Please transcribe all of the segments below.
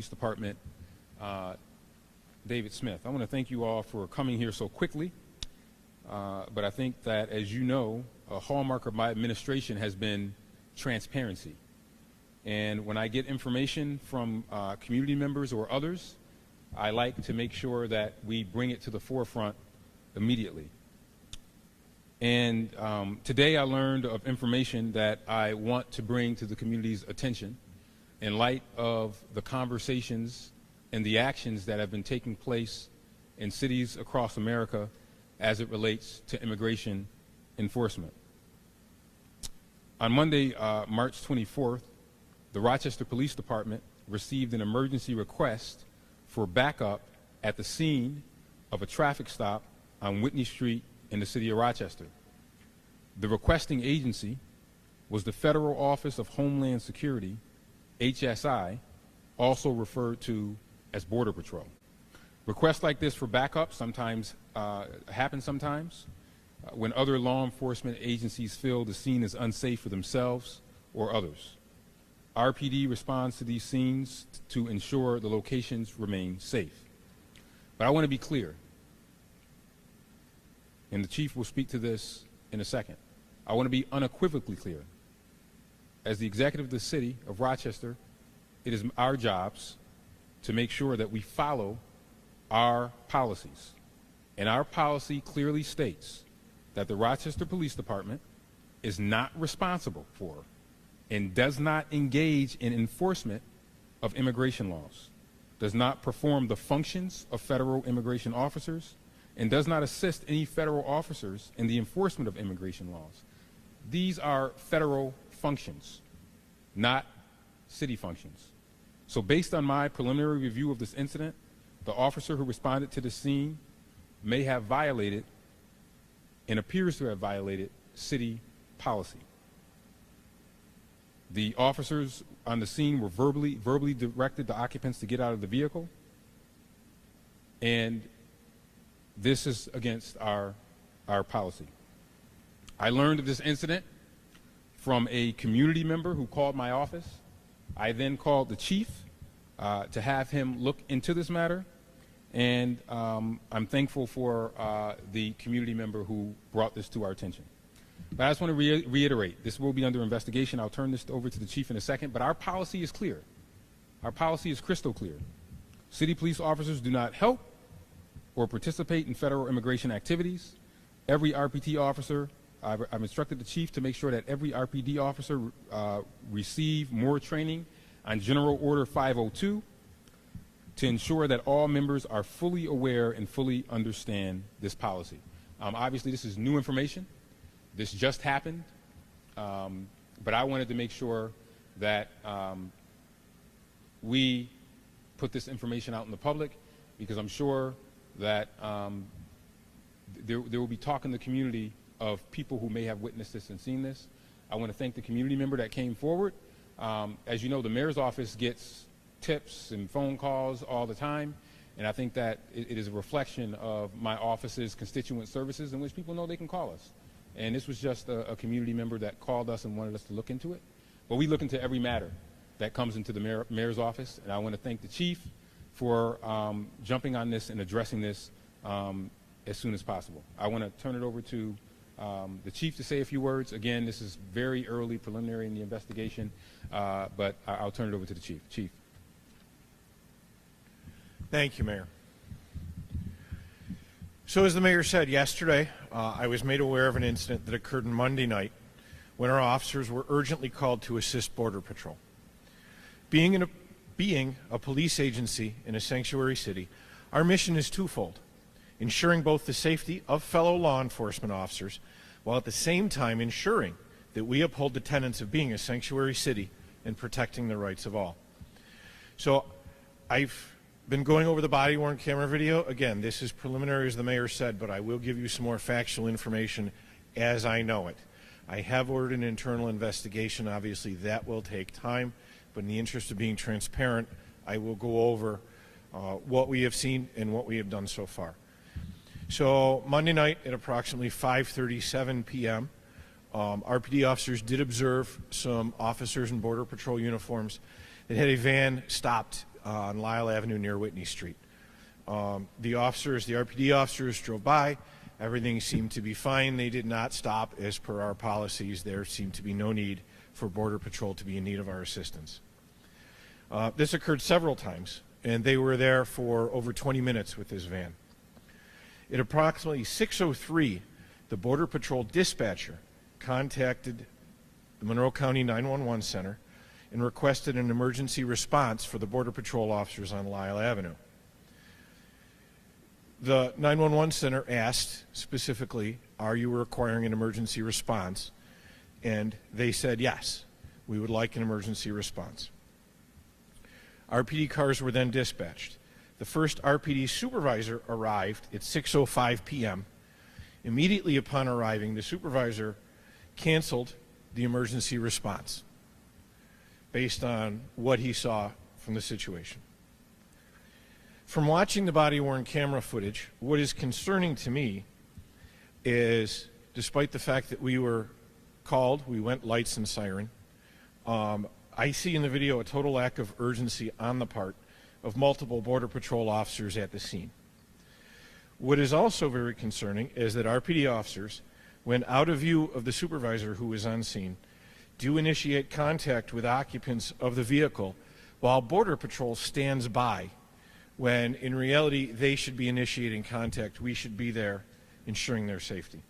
Police Department, David Smith. I want to thank you all for coming here so quickly, but I think that, as you know, a hallmark of my administration has been transparency. And when I get information from community members or others, I like to make sure that we bring it to the forefront immediately. And today I learned of information that I want to bring to the community's attention in light of the conversations and the actions that have been taking place in cities across America as it relates to immigration enforcement. On Monday, March 24th, the Rochester Police Department received an emergency request for backup at the scene of a traffic stop on Whitney Street in the city of Rochester. The requesting agency was the Federal Office of Homeland Security, HSI, also referred to as Border Patrol. Requests like this for backup sometimes happen sometimes when other law enforcement agencies feel the scene is unsafe for themselves or others. RPD responds to these scenes to ensure the locations remain safe. But I want to be clear, and the chief will speak to this in a second. I want to be unequivocally clear. As the executive of the city of Rochester, it is our jobs to make sure that we follow our policies. And our policy clearly states that the Rochester Police Department is not responsible for and does not engage in enforcement of immigration laws, does not perform the functions of federal immigration officers, and does not assist any federal officers in the enforcement of immigration laws. These are federal functions, not city functions. So based on my preliminary review of this incident, the officer who responded to the scene may have violated and appears to have violated city policy. The officers on the scene were verbally directed the occupants to get out of the vehicle, and this is against our policy. I learned of this incident from a community member who called my office. I then called the chief to have him look into this matter, and I'm thankful for the community member who brought this to our attention. But I just want to reiterate, this will be under investigation. I'll turn this over to the chief in a second, but our policy is clear. Our policy is crystal clear. City police officers do not help or participate in federal immigration activities. Every RPT officer, I've instructed the chief to make sure that every RPD officer receive more training on General Order 502 to ensure that all members are fully aware and fully understand this policy. Obviously, this is new information. This just happened, but I wanted to make sure that we put this information out in the public, because I'm sure that there will be talk in the community of people who may have witnessed this and seen this. I want to thank the community member that came forward. As you know, the mayor's office gets tips and phone calls all the time, and I think that it is a reflection of my office's constituent services in which people know they can call us. And this was just a community member that called us and wanted us to look into it. But we look into every matter that comes into the mayor's office, and I want to thank the chief for jumping on this and addressing this as soon as possible. I want to turn it over to the chief to say a few words. Again, this is very early, preliminary in the investigation, but I'll turn it over to the chief. Chief. Thank you, Mayor. So as the mayor said yesterday, I was made aware of an incident that occurred on Monday night when our officers were urgently called to assist Border Patrol. Being a police agency in a sanctuary city, our mission is twofold: ensuring both the safety of fellow law enforcement officers, while at the same time ensuring that we uphold the tenets of being a sanctuary city and protecting the rights of all. So I've been going over the body-worn camera video. Again, this is preliminary, as the mayor said, but I will give you some more factual information as I know it. I have ordered an internal investigation. Obviously, that will take time, but in the interest of being transparent, I will go over what we have seen and what we have done so far. So Monday night at approximately 5:37 p.m., RPD officers did observe some officers in Border Patrol uniforms that had a van stopped on Lyle Avenue near Whitney Street. The RPD officers drove by. Everything seemed to be fine. They did not stop as per our policies. There seemed to be no need for Border Patrol to be in need of our assistance. This occurred several times, and they were there for over 20 minutes with this van. At approximately 6:03, the Border Patrol dispatcher contacted the Monroe County 911 Center and requested an emergency response for the Border Patrol officers on Lyle Avenue. The 911 Center asked specifically, are you requiring an emergency response? And they said, yes, we would like an emergency response. RPD cars were then dispatched. The first RPD supervisor arrived at 6:05 p.m. Immediately upon arriving, the supervisor canceled the emergency response based on what he saw from the situation. From watching the body-worn camera footage, what is concerning to me is, despite the fact that we were called, we went lights and siren, I see in the video a total lack of urgency on the part of multiple Border Patrol officers at the scene. What is also very concerning is that RPD officers, when out of view of the supervisor who was on scene, do initiate contact with occupants of the vehicle while Border Patrol stands by, when in reality they should be initiating contact. We should be there ensuring their safety.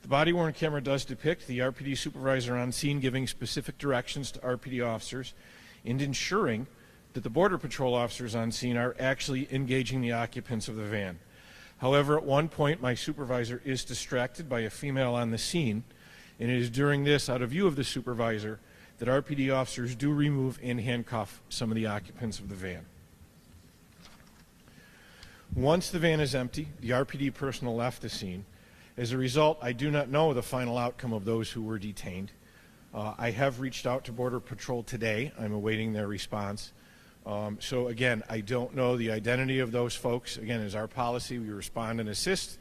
The body-worn camera does depict the RPD supervisor on scene giving specific directions to RPD officers and ensuring that the Border Patrol officers on scene are actually engaging the occupants of the van. However, at one point, my supervisor is distracted by a female on the scene, and it is during this, out of view of the supervisor, that RPD officers do remove and handcuff some of the occupants of the van. Once the van is empty, the RPD personnel left the scene. As a result, I do not know the final outcome of those who were detained. I have reached out to Border Patrol today. I'm awaiting their response. So again, I don't know the identity of those folks. Again, as our policy, we respond and assist,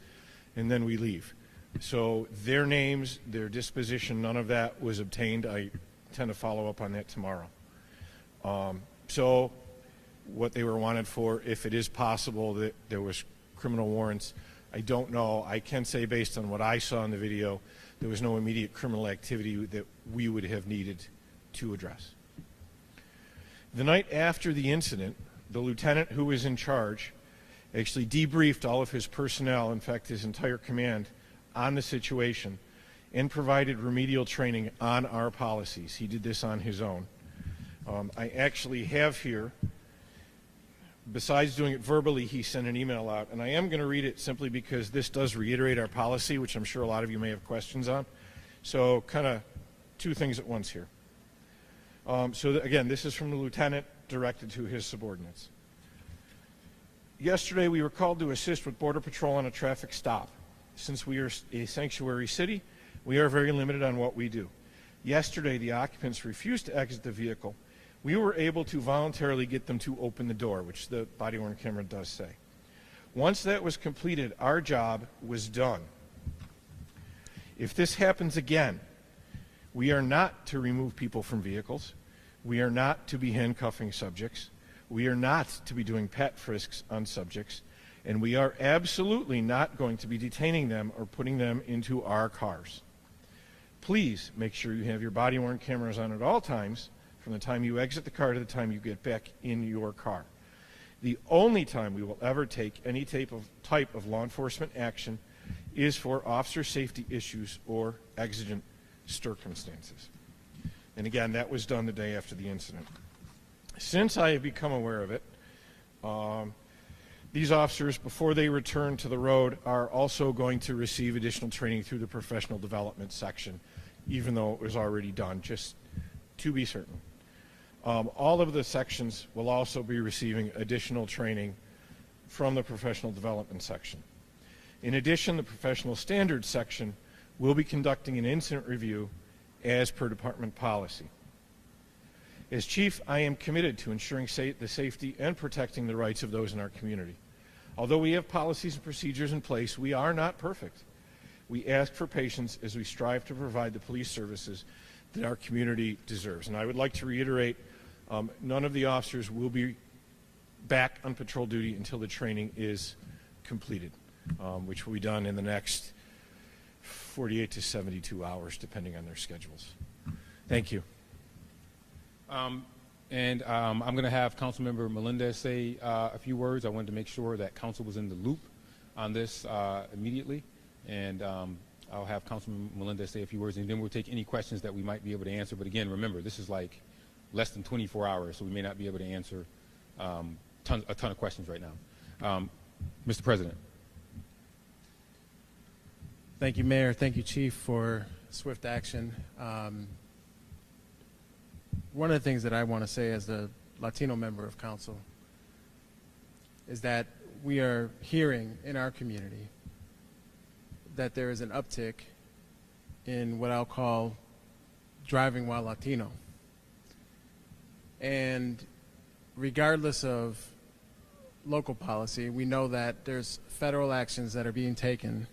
and then we leave. So their names, their disposition, none of that was obtained. I intend to follow up on that tomorrow. So what they were wanted for, if it is possible that there was criminal warrants, I don't know. I can say based on what I saw in the video, there was no immediate criminal activity that we would have needed to address. The night after the incident, the lieutenant who was in charge actually debriefed all of his personnel, in fact his entire command, on the situation and provided remedial training on our policies. He did this on his own. I actually have here, besides doing it verbally, he sent an email out, and I am going to read it simply because this does reiterate our policy, which I'm sure a lot of you may have questions on. So kind of two things at once here. Again, this is from the lieutenant directed to his subordinates. Yesterday, we were called to assist with Border Patrol on a traffic stop. Since we are a sanctuary city, we are very limited on what we do. Yesterday, the occupants refused to exit the vehicle. We were able to voluntarily get them to open the door, which the body-worn camera does say. Once that was completed, our job was done. If this happens again, we are not to remove people from vehicles. We are not to be handcuffing subjects. We are not to be doing pat frisks on subjects. And we are absolutely not going to be detaining them or putting them into our cars. Please make sure you have your body-worn cameras on at all times, from the time you exit the car to the time you get back in your car. The only time we will ever take any type of law enforcement action is for officer safety issues or exigent circumstances. And again, that was done the day after the incident. Since I have become aware of it, these officers, before they return to the road, are also going to receive additional training through the professional development section, even though it was already done, just to be certain. All of the sections will also be receiving additional training from the professional development section. In addition, the professional standards section will be conducting an incident review as per department policy. As chief, I am committed to ensuring the safety and protecting the rights of those in our community. Although we have policies and procedures in place, we are not perfect. We ask for patience as we strive to provide the police services that our community deserves. And I would like to reiterate None of the officers will be back on patrol duty until the training is completed, which will be done in the next 48 to 72 hours, depending on their schedules. Thank you. I'm going to have Councilmember Melendez say a few words. I wanted to make sure that Council was in the loop on this immediately, and I'll have Councilman Melendez say a few words, and then we'll take any questions that we might be able to answer. But again, remember, this is like less than 24 hours, so we may not be able to answer a ton of questions right now. Mr. President. Thank you, Mayor. Thank you, Chief, for swift action. One of the things that I want to say as the Latino member of council is that we are hearing in our community that there is an uptick in what I'll call driving while Latino. And regardless of local policy, we know that there's federal actions that are being taken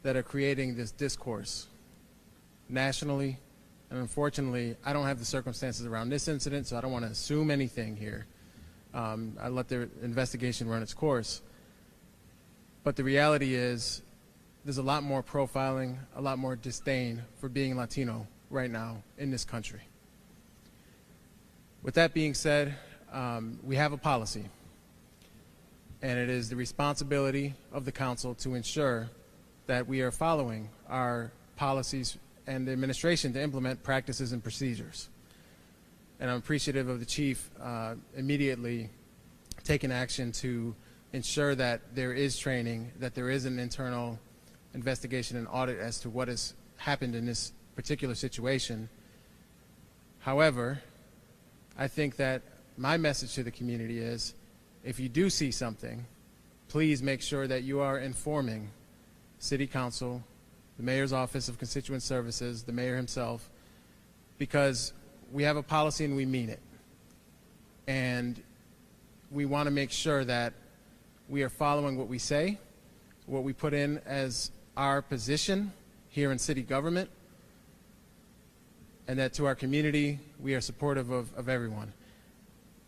that are creating this discourse nationally. And unfortunately, I don't have the circumstances around this incident, so I don't want to assume anything here. I let the investigation run its course. But the reality is there's a lot more profiling, a lot more disdain for being Latino right now in this country. With that being said, we have a policy, and it is the responsibility of the council to ensure that we are following our policies and the administration to implement practices and procedures. And I'm appreciative of the chief immediately taking action to ensure that there is training, that there is an internal investigation and audit as to what has happened in this particular situation. However, I think that my message to the community is, if you do see something, please make sure that you are informing City Council, the Mayor's Office of Constituent Services, the Mayor himself, because we have a policy and we mean it. And we want to make sure that we are following what we say, what we put in as our position here in city government, and that to our community, we are supportive of everyone.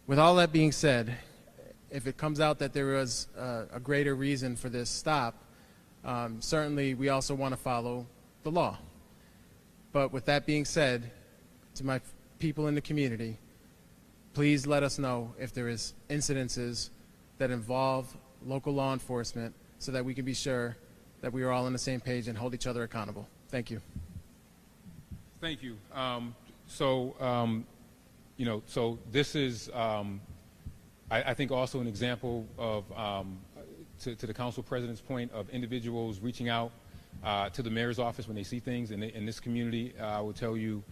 With all that being said, if it comes out that there was a greater reason for this stop, certainly we also want to follow the law. But with that being said, to my people in the community, please let us know if there is incidences that involve local law enforcement so that we can be sure that we are all on the same page and hold each other accountable. Thank you. Thank you. So this is, I think, also an example of, to the council president's point, of individuals reaching out to the mayor's office when they see things. And in this community, I will tell you,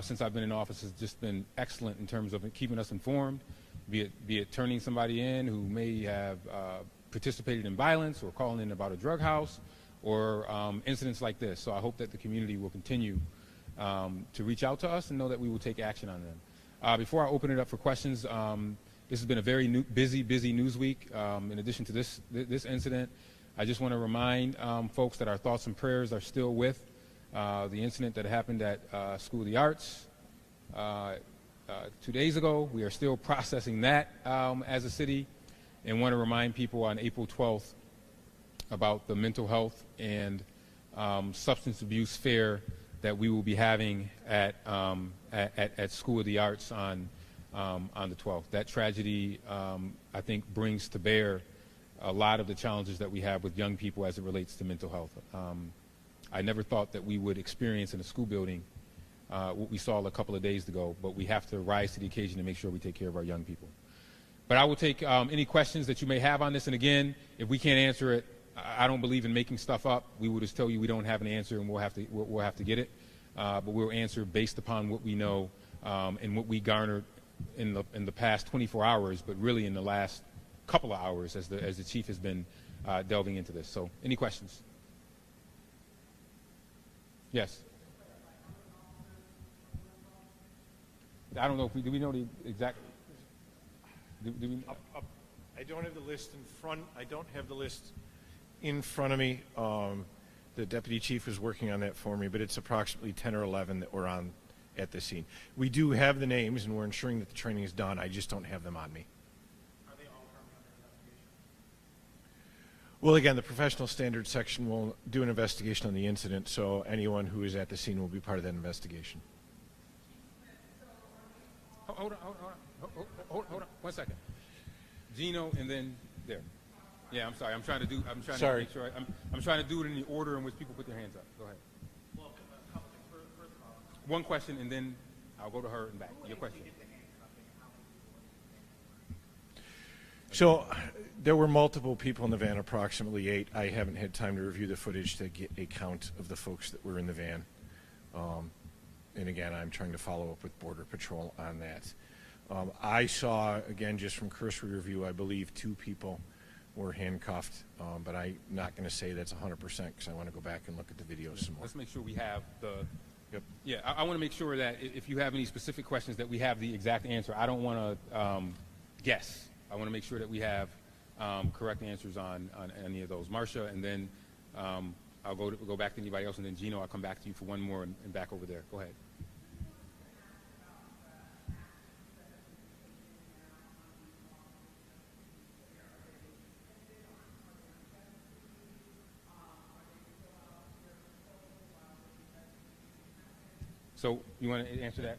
since I've been in office, has just been excellent in terms of keeping us informed, be it turning somebody in who may have participated in violence or calling in about a drug house or incidents like this. So I hope that the community will continue to reach out to us and know that we will take action on them. Before I open it up for questions, this has been a very busy news week. In addition to this incident, I just want to remind folks that our thoughts and prayers are still with the incident that happened at School of the Arts 2 days ago. We are still processing that as a city, and want to remind people on April 12th about the mental health and substance abuse fair that we will be having at School of the Arts on the 12th. That tragedy, I think, brings to bear a lot of the challenges that we have with young people as it relates to mental health. I never thought that we would experience in a school building what we saw a couple of days ago, but we have to rise to the occasion to make sure we take care of our young people. But I will take any questions that you may have on this, and again, if we can't answer it, I don't believe in making stuff up. We will just tell you we don't have an answer, and we'll have to get it. But we'll answer based upon what we know and what we garnered in the past 24 hours, but really in the last couple of hours as the chief has been delving into this. So, any questions? Yes. I don't know if do we know the exact. Do we, I don't have the list in front. I don't have the list in front of me. The deputy chief is working on that for me, but it's approximately 10 or 11 that were on at the scene. We do have the names, and we're ensuring that the training is done. I just don't have them on me. Are they all currently under investigation? Well, again, the professional standards section will do an investigation on the incident, so anyone who is at the scene will be part of that investigation. Hold on, 1 second. Gino, and then there. Yeah, I'm sorry. I'm trying to Sorry. make sure. I'm trying to do it in the order in which people put their hands up. Go ahead. Well, a couple things. First of all, One question, and then I'll go to her and back. Your question. So there were multiple people in the van, approximately 8. I haven't had time to review the footage to get a count of the folks that were in the van. And again, I'm trying to follow up with Border Patrol on that. I saw, again, just from cursory review, I believe 2 people were handcuffed, but I'm not going to say that's 100% because I want to go back and look at the videos some more. Let's make sure we have the. Yep. Yeah, I want to make sure that if you have any specific questions, that we have the exact answer. I don't want to guess. I want to make sure that we have correct answers on any of those. Marcia, and then I'll go back to anybody else, and then Gino, I'll come back to you for one more and back over there. Go ahead. So you want to answer that?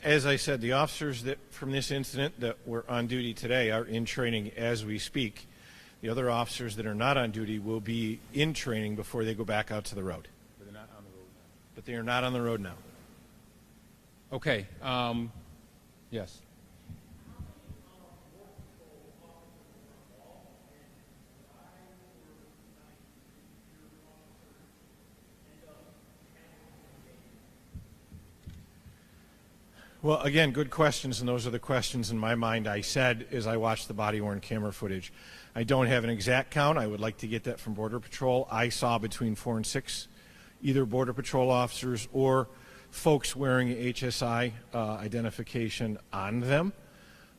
As I said, the officers that from this incident that were on duty today are in training as we speak. The other officers that are not on duty will be in training before they go back out to the road. But they're not on the road now. But they are not on the road now. Okay. Yes. Well, again, good questions, and those are the questions in my mind. I said as I watched the body-worn camera footage, I don't have an exact count. I would like to get that from Border Patrol. I saw between 4 and 6, either Border Patrol officers or folks wearing HSI identification on them.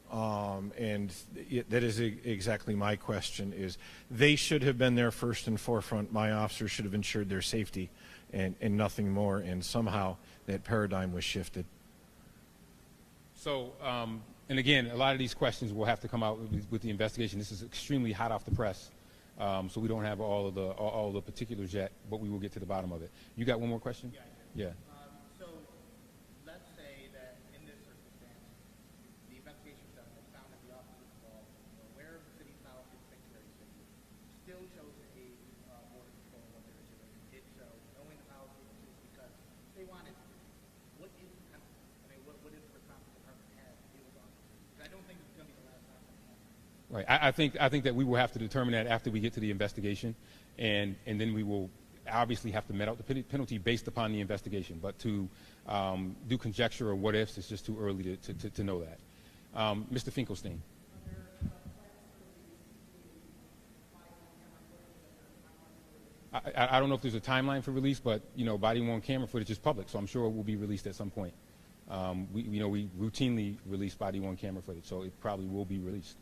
That is exactly my question, is they should have been there first and forefront. My officers should have ensured their safety and nothing more, and somehow that paradigm was shifted. So, and again, a lot of these questions will have to come out with the investigation. This is extremely hot off the press, so we don't have all the particulars yet, but we will get to the bottom of it. You got one more question? Yeah. Yeah. So let's say that in this circumstance, the investigation was done, and found that the officers involved were aware of the city policy of sanctuary city, still chose a border patrol when they were doing it, did so knowing the policy of the city because they wanted to. What is the penalty? I mean, what is the responsibility the department has to deal with officers? Because I don't think it's going to be the last time that happens. Right. I think that we will have to determine that after we get to the investigation, and then we will obviously have to met out the penalty based upon the investigation. But to do conjecture or what ifs, it's just too early to know that. Mr. Finkelstein. I don't know if there's a timeline for release, but body-worn camera footage is public, so I'm sure it will be released at some point. We routinely release body-worn camera footage, so it probably will be released.